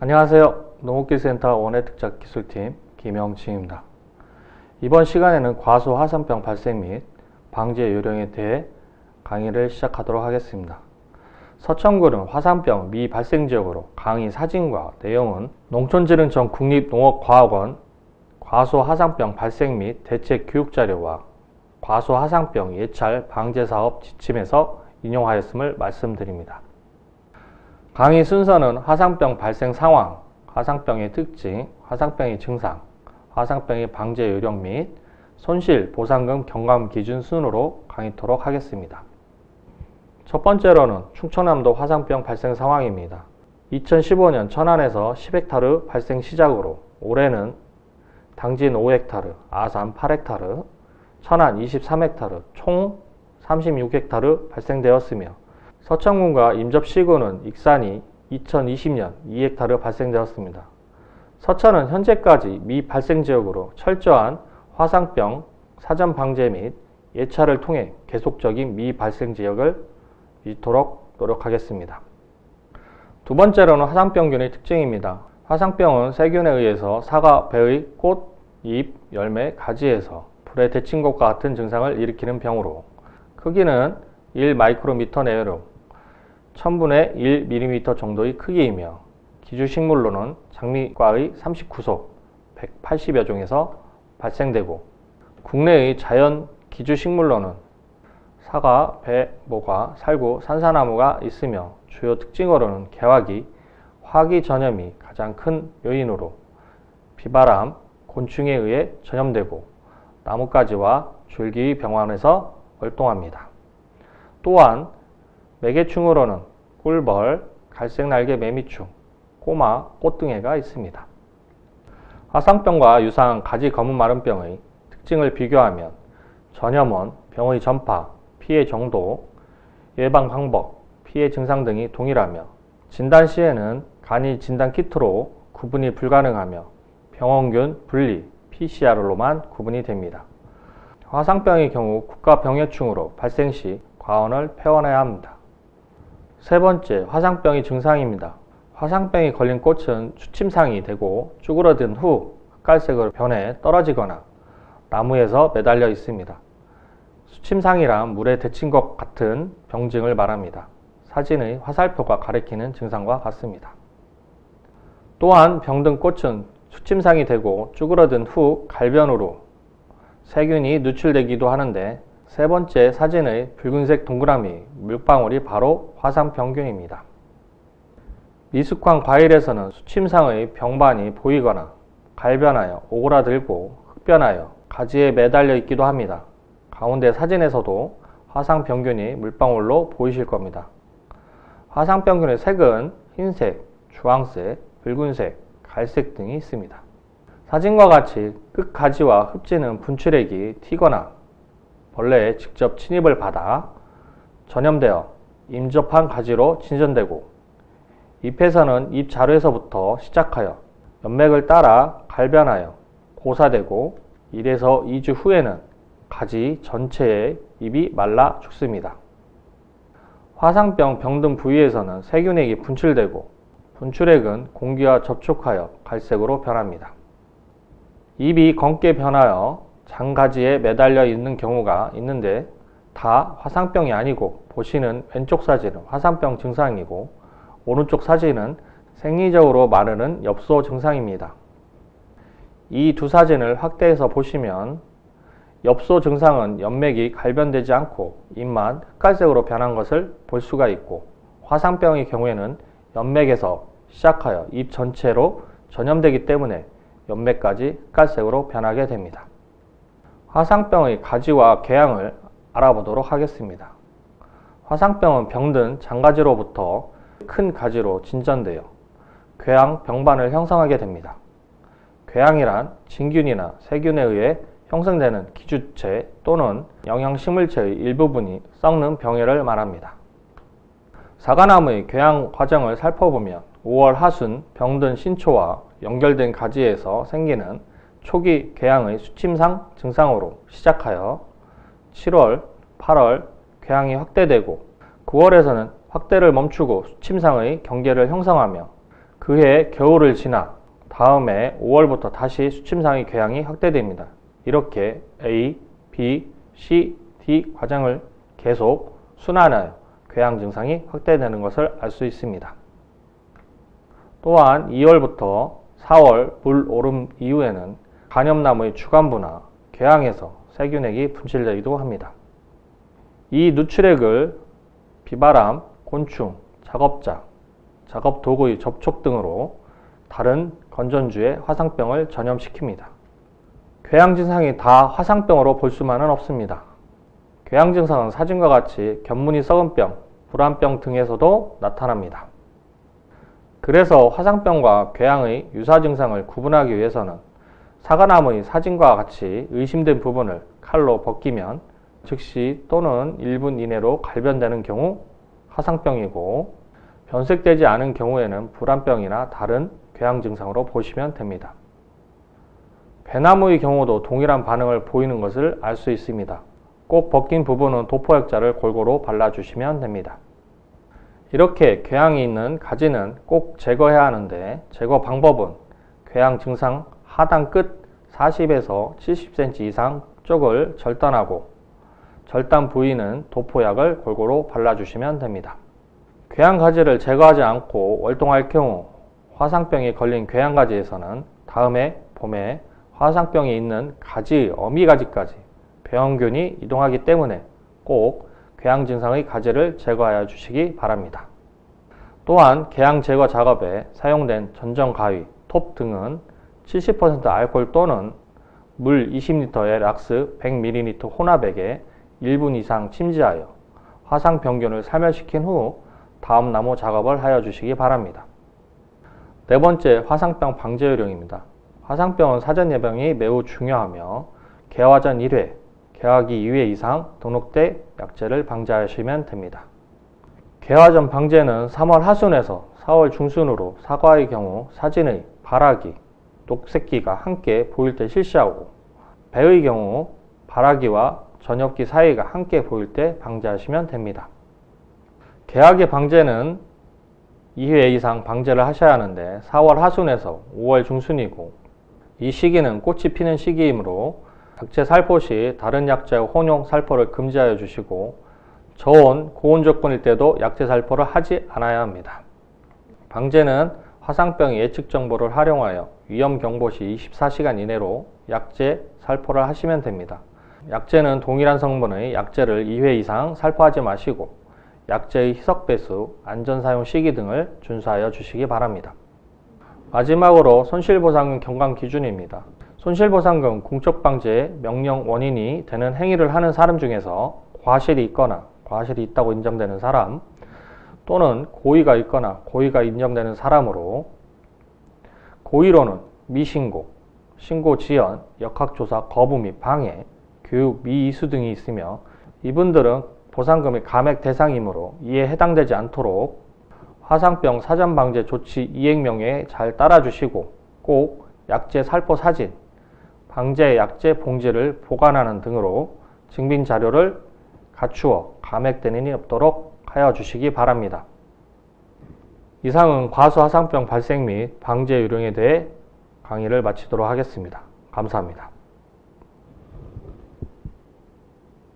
안녕하세요. 농업기술센터 원예특작기술팀 김영진입니다. 이번 시간에는 과수 화산병 발생 및 방제 요령에 대해 강의를 시작하도록 하겠습니다. 서천군은 화산병 미발생지역으로 강의 사진과 내용은 농촌지능청 국립농업과학원 과수 화산병 발생 및 대책 교육자료와 과수 화산병 예찰 방제사업 지침에서 인용하였음을 말씀드립니다. 강의 순서는 화산병 발생 상황, 화산병의 특징, 화산병의 증상, 화산병의 방제 요령 및 손실, 보상금, 경감 기준 순으로 강의토록 하겠습니다. 첫 번째로는 충청남도 화산병 발생 상황입니다. 2015년 천안에서 10헥타르 발생 시작으로 올해는 당진 5헥타르, 아산 8헥타르, 천안 23헥타르, 총 36헥타르 발생되었으며 서천군과 임접시군은 익산이 2020년 2헥타르 발생되었습니다. 서천은 현재까지 미발생지역으로 철저한 화산병 사전 방제 및 예찰을 통해 계속적인 미발생지역을 유지토록 노력하겠습니다. 두 번째로는 화산병균의 특징입니다. 화산병은 세균에 의해서 사과, 배의 꽃, 잎, 열매, 가지에서 불에 데친 것과 같은 증상을 일으키는 병으로 크기는 1마이크로미터 내외로 1000분의 1mm 정도의 크기이며 기주식물로는 장미과의 39속 180여 종에서 발생되고 국내의 자연 기주식물로는 사과, 배, 모과, 살구, 산사나무가 있으며 주요 특징으로는 개화기, 화기 전염이 가장 큰 요인으로 비바람, 곤충에 의해 전염되고 나뭇가지와 줄기의 병환에서 활동합니다. 또한 매개충으로는 꿀벌, 갈색날개 매미충, 꼬마, 꽃등해가 있습니다. 화산병과 유사한 가지 검은 마른병의 특징을 비교하면 전염원, 병의 전파, 피해 정도, 예방 방법, 피해 증상 등이 동일하며 진단 시에는 간이 진단 키트로 구분이 불가능하며 병원균 분리, PCR로만 구분이 됩니다. 화산병의 경우 국가병해충으로 발생 시 과원을 폐원해야 합니다. 세 번째, 화산병의 증상입니다. 화산병이 걸린 꽃은 수침상이 되고 쭈그러든 후 흑갈색으로 변해 떨어지거나 나무에서 매달려 있습니다. 수침상이란 물에 데친 것 같은 병증을 말합니다. 사진의 화살표가 가리키는 증상과 같습니다. 또한 병든 꽃은 수침상이 되고 쭈그러든 후 갈변으로 세균이 누출되기도 하는데 세 번째 사진의 붉은색 동그라미 물방울이 바로 화산병균입니다. 미숙한 과일에서는 수침상의 병반이 보이거나 갈변하여 오그라들고 흑변하여 가지에 매달려 있기도 합니다. 가운데 사진에서도 화산병균이 물방울로 보이실 겁니다. 화산병균의 색은 흰색, 주황색, 붉은색, 갈색 등이 있습니다. 사진과 같이 끝가지와 흡지는 분출액이 튀거나 벌레에 직접 침입을 받아 전염되어 임접한 가지로 진전되고 잎에서는 잎 자루에서부터 시작하여 연맥을 따라 갈변하여 고사되고 1에서 2주 후에는 가지 전체의 잎이 말라 죽습니다. 화산병 병든 부위에서는 세균액이 분출되고 분출액은 공기와 접촉하여 갈색으로 변합니다. 잎이 검게 변하여 장가지에 매달려 있는 경우가 있는데 다 화산병이 아니고 보시는 왼쪽 사진은 화산병 증상이고 오른쪽 사진은 생리적으로 마르는 엽소 증상입니다. 이 두 사진을 확대해서 보시면 엽소 증상은 연맥이 갈변되지 않고 잎만 흑갈색으로 변한 것을 볼 수가 있고 화산병의 경우에는 연맥에서 시작하여 잎 전체로 전염되기 때문에 연맥까지 흑갈색으로 변하게 됩니다. 화산병의 가지와 궤양을 알아보도록 하겠습니다. 화산병은 병든 장가지로부터 큰 가지로 진전되어 궤양 병반을 형성하게 됩니다. 궤양이란 진균이나 세균에 의해 형성되는 기주체 또는 영양식물체의 일부분이 썩는 병해를 말합니다. 사과나무의 궤양 과정을 살펴보면 5월 하순 병든 신초와 연결된 가지에서 생기는 초기 궤양의 수침상 증상으로 시작하여 7월, 8월 궤양이 확대되고 9월에서는 확대를 멈추고 수침상의 경계를 형성하며 그해 겨울을 지나 다음해 5월부터 다시 수침상의 궤양이 확대됩니다. 이렇게 A, B, C, D 과정을 계속 순환하여 궤양 증상이 확대되는 것을 알 수 있습니다. 또한 2월부터 4월 물 오름 이후에는 간염나무의 주관부나 궤양에서 세균액이 분출되기도 합니다. 이 누출액을 비바람, 곤충, 작업자, 작업도구의 접촉 등으로 다른 건전주의 화상병을 전염시킵니다. 궤양 증상이 다 화상병으로 볼 수만은 없습니다. 궤양 증상은 사진과 같이 곁무늬 썩은 병, 불안병 등에서도 나타납니다. 그래서 화상병과 궤양의 유사 증상을 구분하기 위해서는 사과나무의 사진과 같이 의심된 부분을 칼로 벗기면 즉시 또는 1분 이내로 갈변되는 경우 화상병이고, 변색되지 않은 경우에는 불안병이나 다른 궤양 증상으로 보시면 됩니다. 배나무의 경우도 동일한 반응을 보이는 것을 알 수 있습니다. 꼭 벗긴 부분은 도포액자를 골고루 발라주시면 됩니다. 이렇게 궤양이 있는 가지는 꼭 제거해야 하는데, 제거 방법은 궤양 증상 하단 끝 40에서 70cm 이상 쪽을 절단하고, 절단 부위는 도포약을 골고루 발라주시면 됩니다. 궤양 가지를 제거하지 않고 월동할 경우 화상병이 걸린 궤양 가지에서는 다음해 봄에 화상병이 있는 가지의 어미가지까지 병균이 이동하기 때문에 꼭 궤양 증상의 가지를 제거하여 주시기 바랍니다. 또한 궤양 제거 작업에 사용된 전정 가위, 톱 등은 70% 알코올 또는 물 20리터에 락스 100ml 혼합액에 1분 이상 침지하여 화상 병균을 살멸시킨 후 다음 나무 작업을 하여 주시기 바랍니다. 네 번째, 화상병 방제 요령입니다. 화상병은 사전 예방이 매우 중요하며 개화 전 1회, 개화기 2회 이상 등록돼 약제를 방제하시면 됩니다. 개화 전 방제는 3월 하순에서 4월 중순으로 사과의 경우 사진의 발아기, 녹색기가 함께 보일 때 실시하고, 배의 경우 발아기와 전엽기 사이가 함께 보일 때 방제하시면 됩니다. 개화기 방제는 2회 이상 방제를 하셔야 하는데 4월 하순에서 5월 중순이고, 이 시기는 꽃이 피는 시기이므로 약제 살포 시 다른 약제와 혼용 살포를 금지하여 주시고, 저온, 고온 조건일 때도 약제 살포를 하지 않아야 합니다. 방제는 화상병의 예측 정보를 활용하여 위험 경보 시 24시간 이내로 약제 살포를 하시면 됩니다. 약제는 동일한 성분의 약제를 2회 이상 살포하지 마시고, 약제의 희석 배수, 안전 사용 시기 등을 준수하여 주시기 바랍니다. 마지막으로 손실보상금 경감 기준입니다. 손실보상금 공적 방제의 명령 원인이 되는 행위를 하는 사람 중에서 과실이 있거나 과실이 있다고 인정되는 사람, 또는 고의가 있거나 고의가 인정되는 사람으로, 고의로는 미신고, 신고 지연, 역학조사 거부 및 방해, 교육 미이수 등이 있으며, 이분들은 보상금의 감액 대상이므로 이에 해당되지 않도록 화상병 사전방제 조치 이행명에 잘 따라주시고, 꼭 약제 살포 사진, 방제 약제 봉지를 보관하는 등으로 증빙 자료를 갖추어 감액되는 일이 없도록 하여 주시기 바랍니다. 이상은 과수화상병 발생 및 방제 요령에 대해 강의를 마치도록 하겠습니다. 감사합니다.